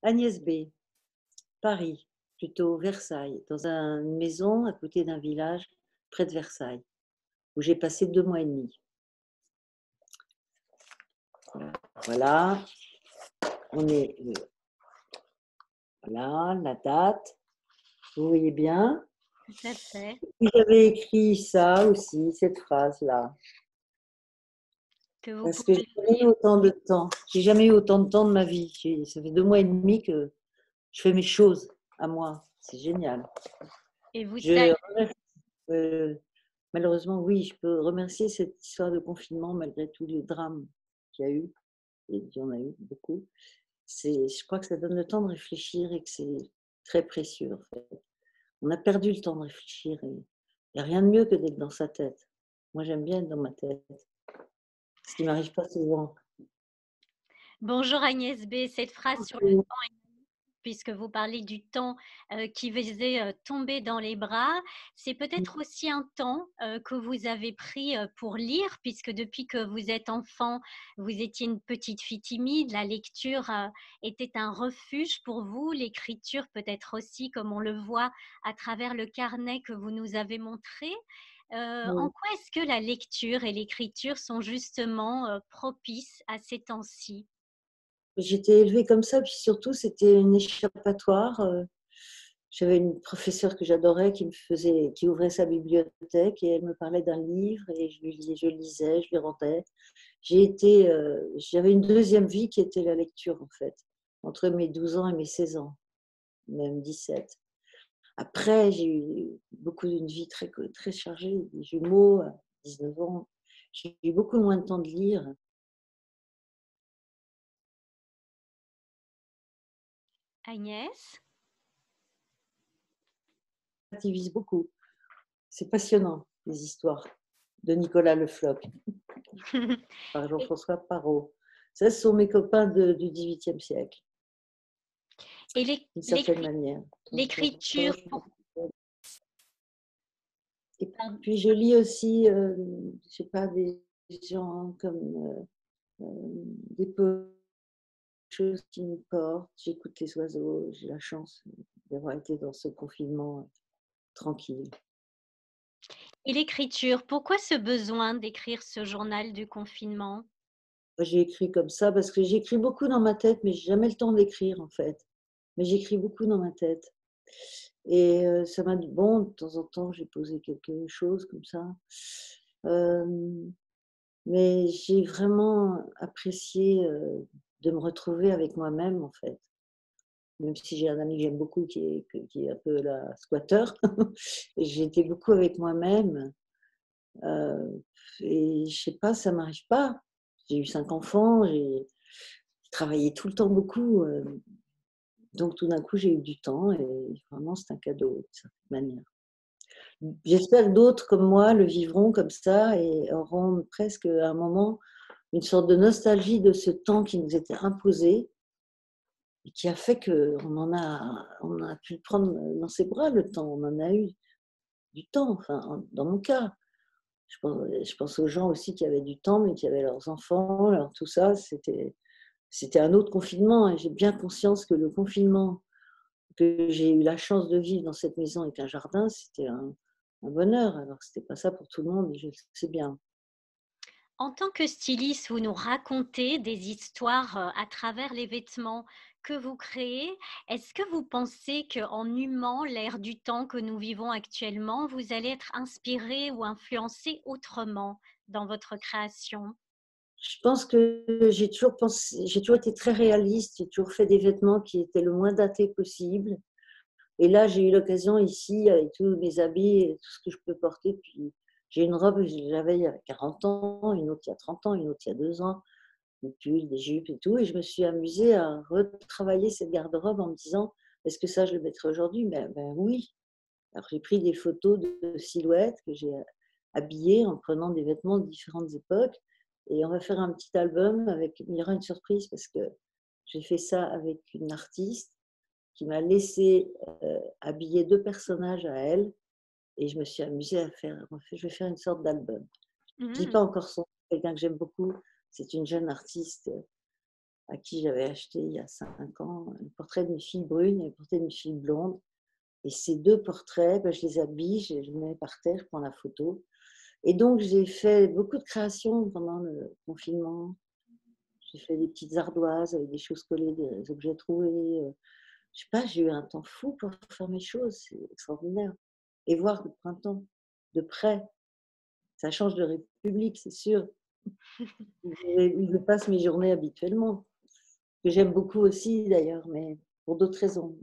Agnès B, Paris, plutôt Versailles, dans une maison à côté d'un village près de Versailles, où j'ai passé 2 mois et demi. Voilà, on est, voilà, la date, vous voyez bien. Tout à fait. J'avais écrit ça aussi, cette phrase-là, Que vous parce que j'ai pouvez jamais eu lire. autant de temps. J'ai jamais eu autant de temps de ma vie. Ça fait 2 mois et demi que je fais mes choses à moi. C'est génial. Et vous Je savez, remercie, malheureusement, oui, je peux remercier cette histoire de confinement malgré tous les drames qu'il y a eu, et il y en a eu beaucoup. Je crois que ça donne le temps de réfléchir et que c'est très précieux en fait. On a perdu le temps de réfléchir et il n'y a rien de mieux que d'être dans sa tête. Moi, j'aime bien être dans ma tête, ce qui m'arrive pas souvent. bonjour Agnès B, cette phrase sur le puisque vous parlez du temps, qui faisait, tomber dans les bras, c'est peut-être aussi un temps, que vous avez pris, pour lire puisque depuis que vous êtes enfant, vous étiez une petite fille timide. La lecture, était un refuge pour vous, l'écriture peut-être aussi comme on le voit à travers le carnet que vous nous avez montré. En Oui. quoi est-ce que la lecture et l'écriture sont justement, propices à ces temps-ci? J'étais élevée comme ça, puis surtout, c'était une échappatoire. J'avais une professeure que j'adorais qui ouvrait sa bibliothèque et elle me parlait d'un livre et je lisais, je lui rendais. J'avais une deuxième vie qui était la lecture en fait, entre mes 12 ans et mes 16 ans, même 17. Après, j'ai eu une vie très, très chargée, des jumeaux à 19 ans. J'ai eu beaucoup moins de temps de lire. Agnès? Ça activise beaucoup. C'est passionnant, les histoires de Nicolas Le Floch par Et Jean-François Parrot. Ça, ce sont mes copains du XVIIIe siècle, et d'une certaine manière. l'écriture pour Et pardon. puis je lis aussi, je sais pas, des gens comme des poètes, choses qui me portent. J'écoute les oiseaux. J'ai la chance d'avoir été dans ce confinement tranquille. Et l'écriture, pourquoi ce besoin d'écrire ce journal du confinement? J'ai écrit comme ça parce que j'écris beaucoup dans ma tête, mais j'ai jamais le temps d'écrire en fait. Mais j'écris beaucoup dans ma tête. Et ça m'a dit, bon, de temps en temps, j'ai posé quelque chose comme ça. Mais j'ai vraiment apprécié de me retrouver avec moi-même, en fait. Même si j'ai un ami que j'aime beaucoup qui est un peu la squatter. J'ai été beaucoup avec moi-même. Et je sais pas, ça m'arrive pas. J'ai eu 5 enfants, j'ai travaillé tout le temps beaucoup. Donc tout d'un coup, j'ai eu du temps et vraiment, c'est un cadeau, de certaine manière. J'espère que d'autres comme moi le vivront comme ça et auront presque à un moment une sorte de nostalgie de ce temps qui nous était imposé et qui a fait on a pu le prendre dans ses bras le temps, on en a eu du temps, enfin dans mon cas. Je pense aux gens aussi qui avaient du temps mais qui avaient leurs enfants, tout ça, c'était un autre confinement et j'ai bien conscience que le confinement que j'ai eu la chance de vivre dans cette maison avec un jardin, c'était un bonheur, alors que c'était pas ça pour tout le monde et je le sais bien. En tant que styliste, vous nous racontez des histoires, à travers les vêtements que vous créez. Est-ce que vous pensez qu'en humant l'air du temps que nous vivons actuellement, vous allez être inspiré ou influencé autrement dans votre création? Je pense que j'ai toujours été très réaliste, j'ai toujours fait des vêtements qui étaient le moins datés possible. Et là, j'ai eu l'occasion ici, avec tous mes habits et tout ce que je peux porter. Puis j'ai une robe que j'avais il y a 40 ans, une autre il y a 30 ans, une autre il y a 2 ans, des pulls, des jupes et tout. Et je me suis amusée à retravailler cette garde-robe en me disant, est-ce que ça, je le mettrai aujourd'hui? Ben oui. Alors j'ai pris des photos de silhouettes que j'ai habillées en prenant des vêtements de différentes époques. Et on va faire un petit album avec, il y aura une surprise parce que j'ai fait ça avec une artiste qui m'a laissé habiller 2 personnages à elle et je me suis amusée à faire, en fait, je vais faire une sorte d'album. Je dis Mmh. pas encore son nom, quelqu'un que j'aime beaucoup, c'est une jeune artiste à qui j'avais acheté il y a 5 ans un portrait d'une fille brune et un portrait d'une fille blonde. Et ces 2 portraits, bah, je les habille, je les mets par terre, je prends la photo. Et donc j'ai fait beaucoup de créations pendant le confinement. J'ai fait des petites ardoises avec des choses collées, des objets trouvés. Je sais pas, j'ai eu un temps fou pour faire mes choses, c'est extraordinaire. Et voir le printemps de près, ça change de république, c'est sûr. Où je passe mes journées habituellement, que j'aime beaucoup aussi d'ailleurs, mais pour d'autres raisons.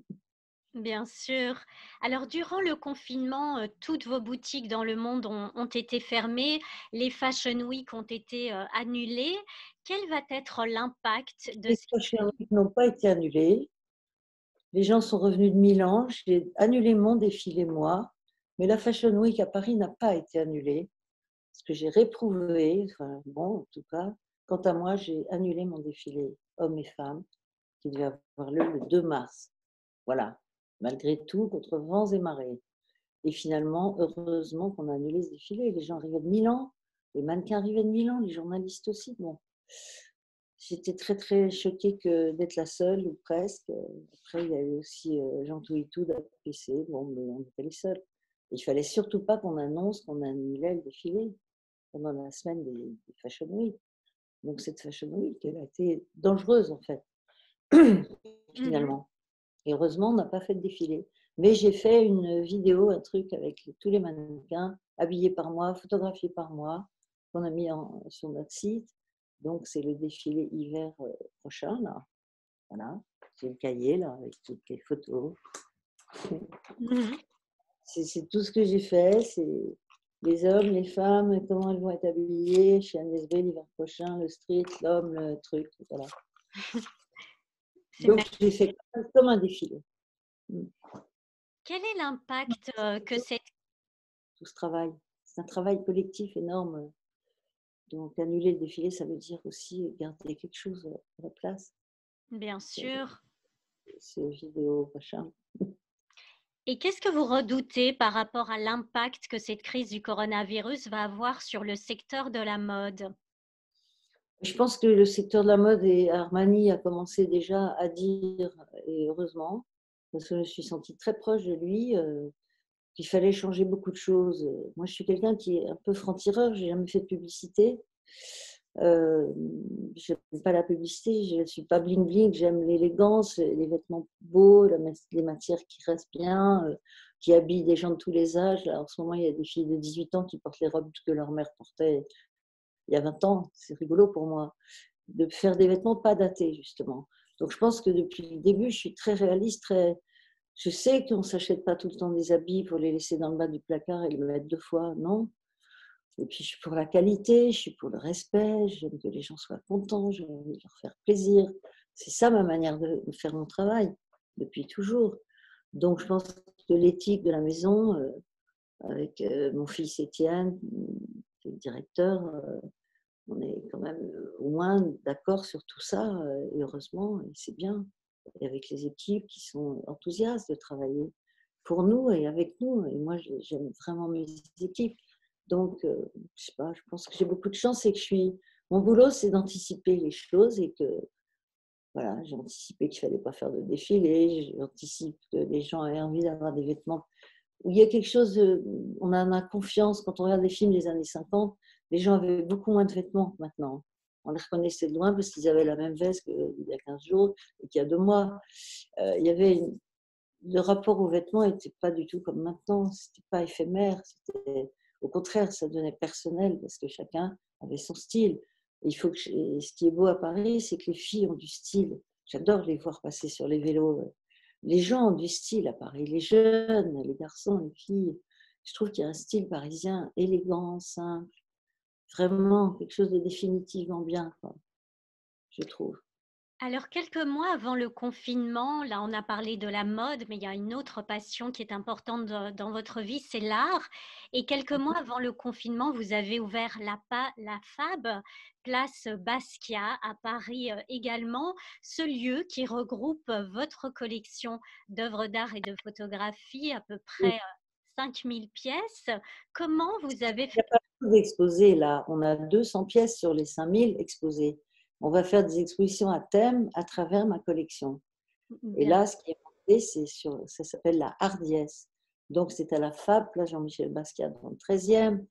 Bien sûr. Alors, durant le confinement, toutes vos boutiques dans le monde ont été fermées, les Fashion Week ont été annulées. Quel va être l'impact de Les ces Fashion crises? Week n'ont pas été annulées. Les gens sont revenus de Milan. J'ai annulé mon défilé, moi. Mais la Fashion Week à Paris n'a pas été annulée. Ce que j'ai réprouvé, enfin, bon, en tout cas, quant à moi, j'ai annulé mon défilé hommes et femmes qui devait avoir lieu le 2 mars. Voilà. Malgré tout, contre vents et marées. Et finalement, heureusement qu'on a annulé ce défilé. Les gens arrivaient de Milan, les mannequins arrivaient de Milan, les journalistes aussi. Bon, j'étais très très choquée d'être la seule, ou presque. Après, il y a eu aussi Jean Touitou d'APC. Bon, mais on était les seuls. Il ne fallait surtout pas qu'on annonce qu'on annulait le défilé pendant la semaine des Fashion Week. Donc cette Fashion Week, elle a été dangereuse en fait, Mmh. finalement. Et heureusement, on n'a pas fait de défilé. Mais j'ai fait une vidéo, un truc avec tous les mannequins, habillés par moi, photographiés par moi, qu'on a mis sur notre site. Donc, c'est le défilé hiver prochain, là. Voilà. J'ai le cahier, là, avec toutes les photos. Mmh. C'est tout ce que j'ai fait. C'est les hommes, les femmes, comment elles vont être habillées chez Agnès B l'hiver prochain, le street, l'homme, le truc, voilà. C'est Donc, j'ai magnifique. fait comme un défilé. Quel est l'impact, que cette Tout ce travail. C'est un travail collectif énorme. Donc, annuler le défilé, ça veut dire aussi garder quelque chose à la place. bien sûr. C'est vidéo, machin. Et qu'est-ce que vous redoutez par rapport à l'impact que cette crise du coronavirus va avoir sur le secteur de la mode? Je pense que le secteur de la mode et Armani a commencé déjà à dire, et heureusement, parce que je me suis sentie très proche de lui, qu'il fallait changer beaucoup de choses. Moi, je suis quelqu'un qui est un peu franc-tireur, j'ai jamais fait de publicité. J'aime pas la publicité, je ne suis pas bling bling, j'aime l'élégance, les vêtements beaux, les matières qui restent bien, qui habillent des gens de tous les âges. Là, en ce moment, il y a des filles de 18 ans qui portent les robes que leur mère portait il y a 20 ans. C'est rigolo pour moi de faire des vêtements pas datés, justement. Donc, je pense que depuis le début, je suis très réaliste, très... Je sais qu'on ne s'achète pas tout le temps des habits pour les laisser dans le bas du placard et les mettre 2 fois, non. Et puis, je suis pour la qualité, je suis pour le respect, j'aime que les gens soient contents, j'ai envie de leur faire plaisir. C'est ça ma manière de faire mon travail, depuis toujours. Donc, je pense que l'éthique de la maison, avec mon fils Étienne, qui est le directeur, on est quand même au moins d'accord sur tout ça, et heureusement, et c'est bien. Et avec les équipes qui sont enthousiastes de travailler pour nous et avec nous. Et moi, j'aime vraiment mes équipes. Donc, je sais pas, je pense que j'ai beaucoup de chance et que mon boulot, c'est d'anticiper les choses et que, voilà, j'ai anticipé qu'il fallait pas faire de défilé, j'anticipe que les gens aient envie d'avoir des vêtements où il y a quelque chose, on en a confiance. Quand on regarde les films des années 50, les gens avaient beaucoup moins de vêtements maintenant. On les reconnaissait de loin parce qu'ils avaient la même veste qu'il y a 15 jours et qu'il y a 2 mois. Il y avait le rapport aux vêtements n'était pas du tout comme maintenant. C'était pas éphémère. Au contraire, ça devenait personnel parce que chacun avait son style. Et ce qui est beau à Paris, c'est que les filles ont du style. J'adore les voir passer sur les vélos. Les gens ont du style à Paris, les jeunes, les garçons, les filles. Je trouve qu'il y a un style parisien élégant, simple, vraiment quelque chose de définitivement bien, quoi, je trouve. Alors, quelques mois avant le confinement, là, on a parlé de la mode, mais il y a une autre passion qui est importante dans votre vie, c'est l'art. Et quelques mois avant le confinement, vous avez ouvert la FAB, place Basquiat à Paris également, ce lieu qui regroupe votre collection d'œuvres d'art et de photographie, à peu près 5000 pièces. Comment vous avez Il n'y a pas beaucoup d'exposés là. On a 200 pièces sur les 5000 exposées. on va faire des expositions à thème à travers ma collection. Et Bien. là, ce qui est monté, ça s'appelle la hardiesse. Donc, c'est à la FAB, place Jean-Michel Basquiat, dans le 13e,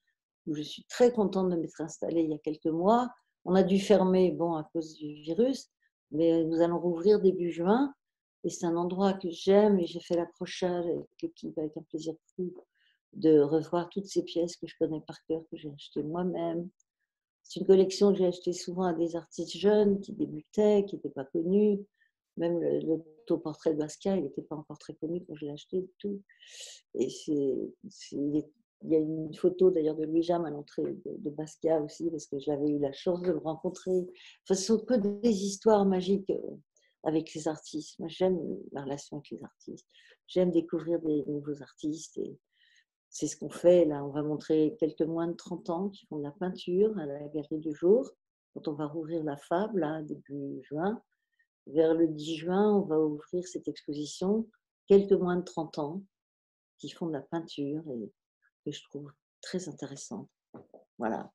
où je suis très contente de m'être installée il y a quelques mois. On a dû fermer, bon, à cause du virus, mais nous allons rouvrir début juin. Et c'est un endroit que j'aime et j'ai fait l'accrochage avec l'équipe avec un plaisir fou de revoir toutes ces pièces que je connais par cœur, que j'ai achetées moi-même. C'est une collection que j'ai achetée souvent à des artistes jeunes qui débutaient, qui n'étaient pas connus. Même l'autoportrait de Basquiat, il n'était pas encore très connu quand je l'ai acheté et tout. Et il y a une photo d'ailleurs de Louis Jam à l'entrée de Basquiat aussi, parce que j'avais eu la chance de le rencontrer. Enfin, ce sont que des histoires magiques avec les artistes. Moi, j'aime la relation avec les artistes. J'aime découvrir des nouveaux artistes. Et c'est ce qu'on fait. Là, on va montrer quelques moins de 30 ans qui font de la peinture à la Galerie du Jour. Quand on va rouvrir la FAB, là, début juin. Vers le 10 juin, on va ouvrir cette exposition, quelques moins de 30 ans, qui font de la peinture et que je trouve très intéressante. Voilà.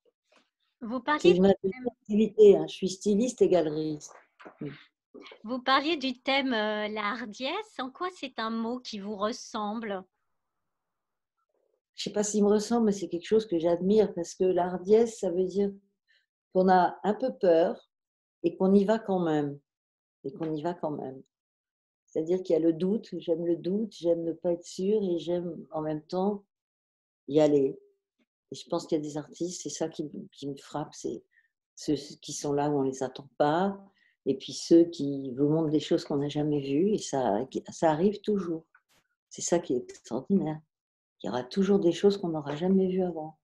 Vous C'est parliez une activité, hein. Je suis styliste et galeriste. Vous parliez du thème la hardiesse. En quoi c'est un mot qui vous ressemble? Je ne sais pas s'il me ressemble, mais c'est quelque chose que j'admire parce que la hardiesse, ça veut dire qu'on a un peu peur et qu'on y va quand même. Et qu'on y va quand même. C'est-à-dire qu'il y a le doute, j'aime le doute, j'aime ne pas être sûre et j'aime en même temps y aller. Et je pense qu'il y a des artistes, c'est ça qui me frappe, c'est ceux qui sont là où on ne les attend pas, et puis ceux qui vous montrent des choses qu'on n'a jamais vues, et ça arrive toujours. C'est ça qui est extraordinaire. Il y aura toujours des choses qu'on n'aura jamais vues avant,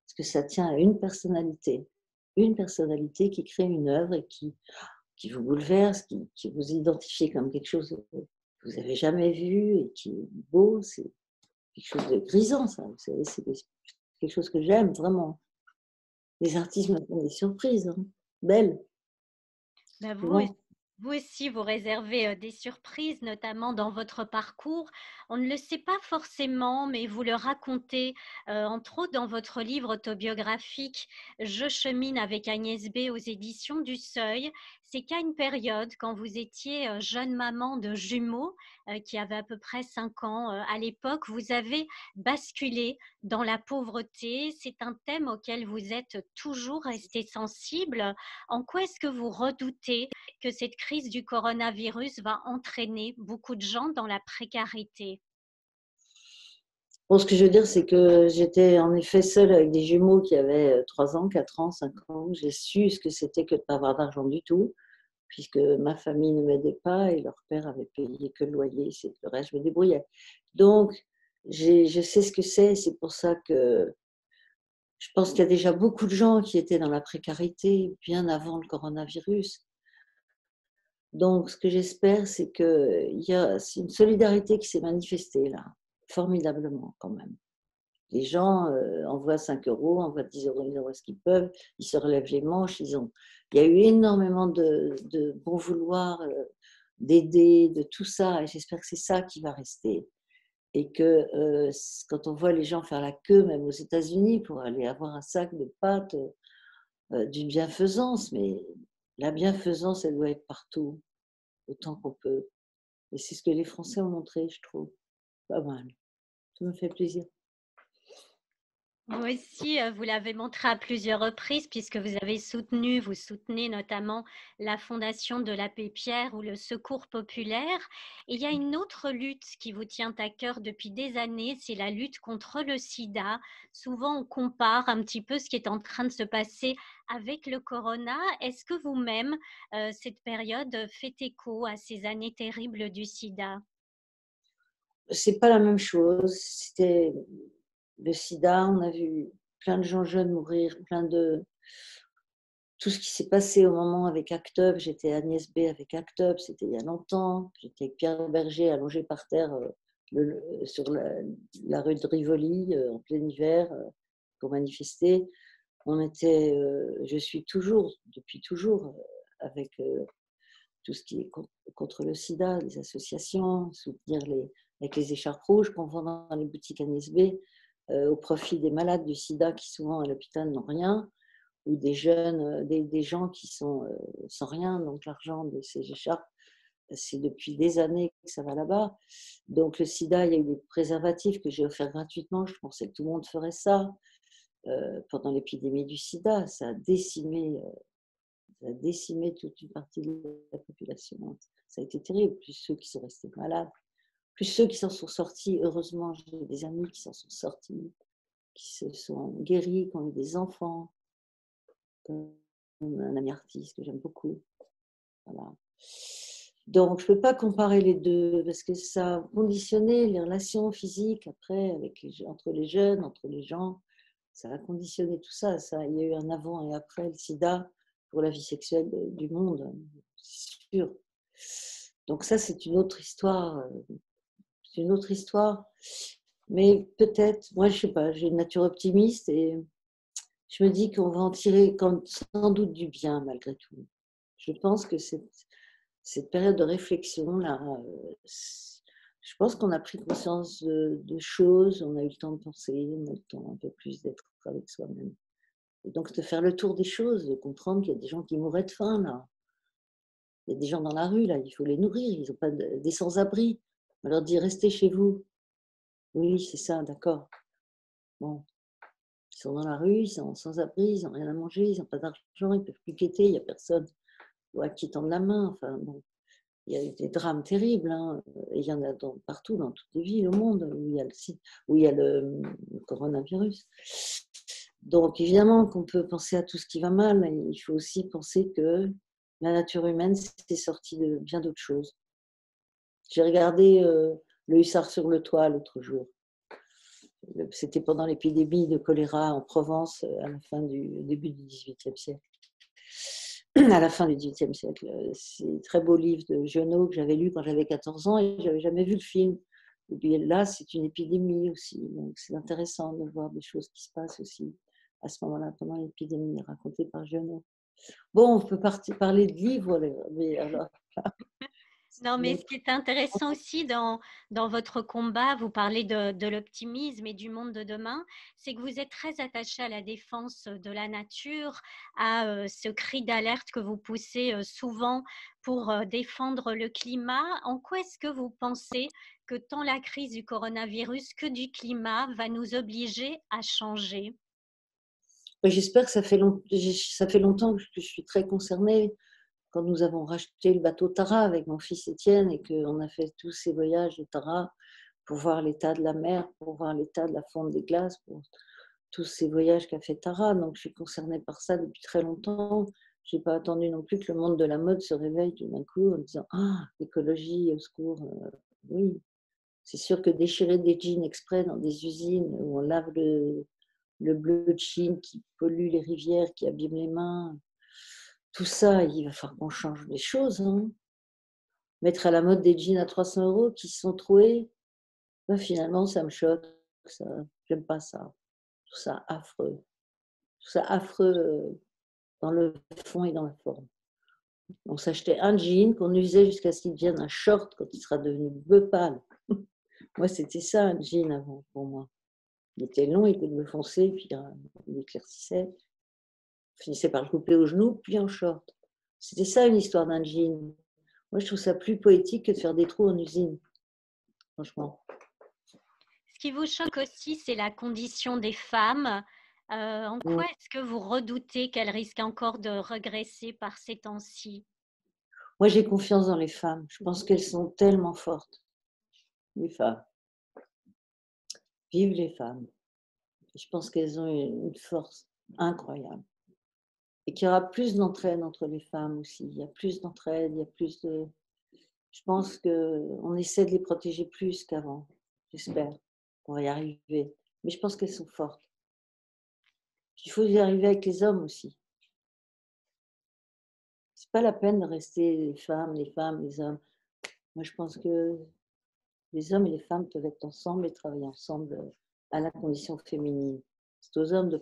parce que ça tient à une personnalité qui crée une œuvre et qui vous bouleverse, qui vous identifie comme quelque chose que vous n'avez jamais vu et qui est beau. C'est quelque chose de grisant, ça. Vous savez, c'est quelque chose que j'aime vraiment. Les artistes me font des surprises, hein, belles, Bah, souvent. vous aussi, vous réservez des surprises, notamment dans votre parcours. On ne le sait pas forcément, mais vous le racontez, entre autres dans votre livre autobiographique Je chemine avec Agnès B aux éditions du Seuil. C'est qu'à une période, quand vous étiez jeune maman de jumeaux, qui avaient à peu près 5 ans à l'époque, vous avez basculé dans la pauvreté. C'est un thème auquel vous êtes toujours resté sensible. En quoi est-ce que vous redoutez que cette crise du coronavirus va entraîner beaucoup de gens dans la précarité? Bon, ce que je veux dire, c'est que j'étais en effet seule avec des jumeaux qui avaient 3 ans, 4 ans, 5 ans. J'ai su ce que c'était que de ne pas avoir d'argent du tout, puisque ma famille ne m'aidait pas et leur père avait payé que le loyer, c'est le reste, je me débrouillais. Donc, je sais ce que c'est, c'est pour ça que je pense qu'il y a déjà beaucoup de gens qui étaient dans la précarité bien avant le coronavirus. Donc, ce que j'espère, c'est c'est une solidarité qui s'est manifestée là, formidablement quand même. Les gens envoient 5 euros, envoient 10 euros, ils envoient ce qu'ils peuvent, ils se relèvent les manches. Il y a eu énormément de bon vouloir, d'aider, de tout ça, et j'espère que c'est ça qui va rester. Et que quand on voit les gens faire la queue, même aux États-Unis, pour aller avoir un sac de pâtes, d'une bienfaisance, mais la bienfaisance, elle doit être partout, autant qu'on peut. Et c'est ce que les Français ont montré, je trouve. Pas mal. Ça me fait plaisir. Vous aussi, vous l'avez montré à plusieurs reprises puisque vous soutenez notamment la fondation de l'Abbé Pierre ou le Secours populaire. Et il y a une autre lutte qui vous tient à cœur depuis des années, c'est la lutte contre le sida. Souvent, on compare un petit peu ce qui est en train de se passer avec le corona. Est-ce que vous-même, cette période fait écho à ces années terribles du sida? C'est pas la même chose. C'était le sida, on a vu plein de gens jeunes mourir, tout ce qui s'est passé au moment avec ACT UP. J'étais Agnès B avec ACT UP, c'était il y a longtemps. J'étais avec Pierre Berger allongé par terre sur la rue de Rivoli en plein hiver pour manifester. Je suis toujours, depuis toujours, avec tout ce qui est contre le sida, les associations, soutenir avec les écharpes rouges qu'on vend dans les boutiques Agnès B, au profit des malades du sida qui souvent à l'hôpital n'ont rien. ou des jeunes, des gens qui sont sans rien, donc l'argent de ces écharpes, c'est depuis des années que ça va là-bas. Donc le sida, il y a eu des préservatifs que j'ai offerts gratuitement, je pensais que tout le monde ferait ça. Pendant l'épidémie du sida, ça a décimé toute une partie de la population. Ça a été terrible, plus ceux qui sont restés malades, plus ceux qui s'en sont sortis. Heureusement, j'ai des amis qui s'en sont sortis, qui se sont guéris, qui ont eu des enfants, comme un ami artiste que j'aime beaucoup. Voilà. Donc, je ne peux pas comparer les deux parce que ça a conditionné les relations physiques après entre les jeunes, entre les gens. Ça a conditionné tout ça. Il y a eu un avant et après le sida pour la vie sexuelle du monde, c'est sûr. Donc ça, c'est une autre histoire. C'est une autre histoire. Mais peut-être, moi, je ne sais pas, j'ai une nature optimiste et je me dis qu'on va en tirer sans doute du bien malgré tout. Je pense que cette période de réflexion, là, je pense qu'on a pris conscience de choses, on a eu le temps de penser, on a eu le temps un peu plus d'être avec soi-même. Et donc de faire le tour des choses, de comprendre qu'il y a des gens qui mourraient de faim, là. Il y a des gens dans la rue, là, il faut les nourrir, ils n'ont pas des sans-abri. On leur dit, restez chez vous. Oui, c'est ça, d'accord. Bon, ils sont dans la rue, ils sont sans-abri, ils n'ont rien à manger, ils n'ont pas d'argent, ils ne peuvent plus quêter, il n'y a personne à qui tendre la main. Enfin, bon. Il y a des drames terribles, hein. Et il y en a partout, dans toutes les villes au monde, où il y a le coronavirus. Donc, évidemment qu'on peut penser à tout ce qui va mal, mais il faut aussi penser que la nature humaine s'est sortie de bien d'autres choses. J'ai regardé Le Hussard sur le toit l'autre jour. C'était pendant l'épidémie de choléra en Provence, à la fin du début du XVIIIe siècle. À la fin du XVIIIe siècle. C'est un très beau livre de Giono que j'avais lu quand j'avais 14 ans et je n'avais jamais vu le film. Et puis là, c'est une épidémie aussi. Donc c'est intéressant de voir des choses qui se passent aussi à ce moment-là, pendant l'épidémie, racontée par Giono. Bon, on peut parler de livres, mais alors. Non, mais ce qui est intéressant aussi dans votre combat, vous parlez de l'optimisme et du monde de demain, c'est que vous êtes très attaché à la défense de la nature, à ce cri d'alerte que vous poussez souvent pour défendre le climat. En quoi est-ce que vous pensez que tant la crise du coronavirus que du climat va nous obliger à changer? J'espère que ça fait longtemps que je suis très concernée. Quand nous avons racheté le bateau Tara avec mon fils Étienne et qu'on a fait tous ces voyages de Tara pour voir l'état de la mer, pour voir l'état de la fonte des glaces, pour tous ces voyages qu'a fait Tara. Donc je suis concernée par ça depuis très longtemps. Je n'ai pas attendu non plus que le monde de la mode se réveille tout d'un coup en disant ah, l'écologie, au secours. Oui, c'est sûr que déchirer des jeans exprès dans des usines où on lave le bleu de Chine qui pollue les rivières, qui abîme les mains, tout ça, il va falloir qu'on change les choses. Hein. Mettre à la mode des jeans à 300 € qui se sont troués, ben finalement, ça me choque. J'aime pas ça. Je trouve ça affreux. Je trouve ça affreux dans le fond et dans la forme. On s'achetait un jean qu'on usait jusqu'à ce qu'il devienne un short quand il sera devenu bleu pâle. Moi, c'était ça un jean avant pour moi. Il était long, il était bleu foncé, puis il éclaircissait. On finissait par le couper au genou, puis en short. C'était ça une histoire d'un jean. Moi, je trouve ça plus poétique que de faire des trous en usine, franchement. Ce qui vous choque aussi, c'est la condition des femmes. En quoi est-ce que vous redoutez qu'elles risquent encore de regresser par ces temps-ci? Moi, j'ai confiance dans les femmes. Je pense qu'elles sont tellement fortes, les femmes. Vive les femmes. Je pense qu'elles ont une force incroyable. Et qu'il y aura plus d'entraide entre les femmes aussi. Il y a plus d'entraide, il y a plus de... Je pense qu'on essaie de les protéger plus qu'avant. J'espère qu'on va y arriver. Mais je pense qu'elles sont fortes. Il faut y arriver avec les hommes aussi. C'est pas la peine de rester les femmes, les hommes. Moi, je pense que les hommes et les femmes peuvent être ensemble et travailler ensemble à la condition féminine. C'est aux hommes de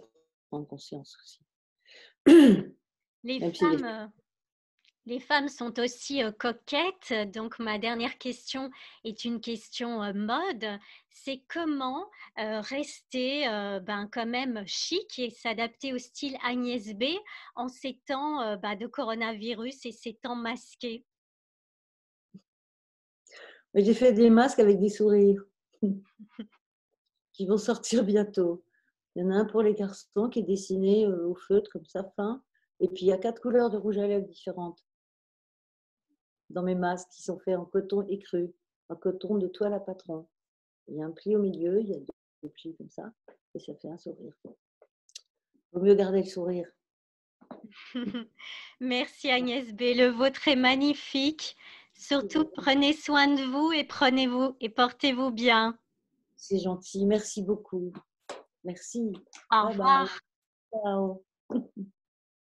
prendre conscience aussi. Les Même si femmes, Les femmes sont aussi coquettes. Donc, ma dernière question est une question mode. C'est comment rester ben, quand même chic et s'adapter au style Agnès B en ces temps bah, de coronavirus et ces temps masqués? Mais j'ai fait des masques avec des sourires qui vont sortir bientôt. Il y en a un pour les garçons qui est dessiné au feutre comme ça fin. Et puis il y a 4 couleurs de rouge à lèvres différentes dans mes masques qui sont faits en coton écru, en coton de toile à patron. Il y a un pli au milieu, il y a deux plis comme ça, et ça fait un sourire. Il vaut mieux garder le sourire. Merci Agnès B. Le vôtre est magnifique. Surtout, prenez soin de vous et prenez-vous et portez-vous bien. C'est gentil, merci beaucoup. Merci. Au Bye bye. revoir. Ciao.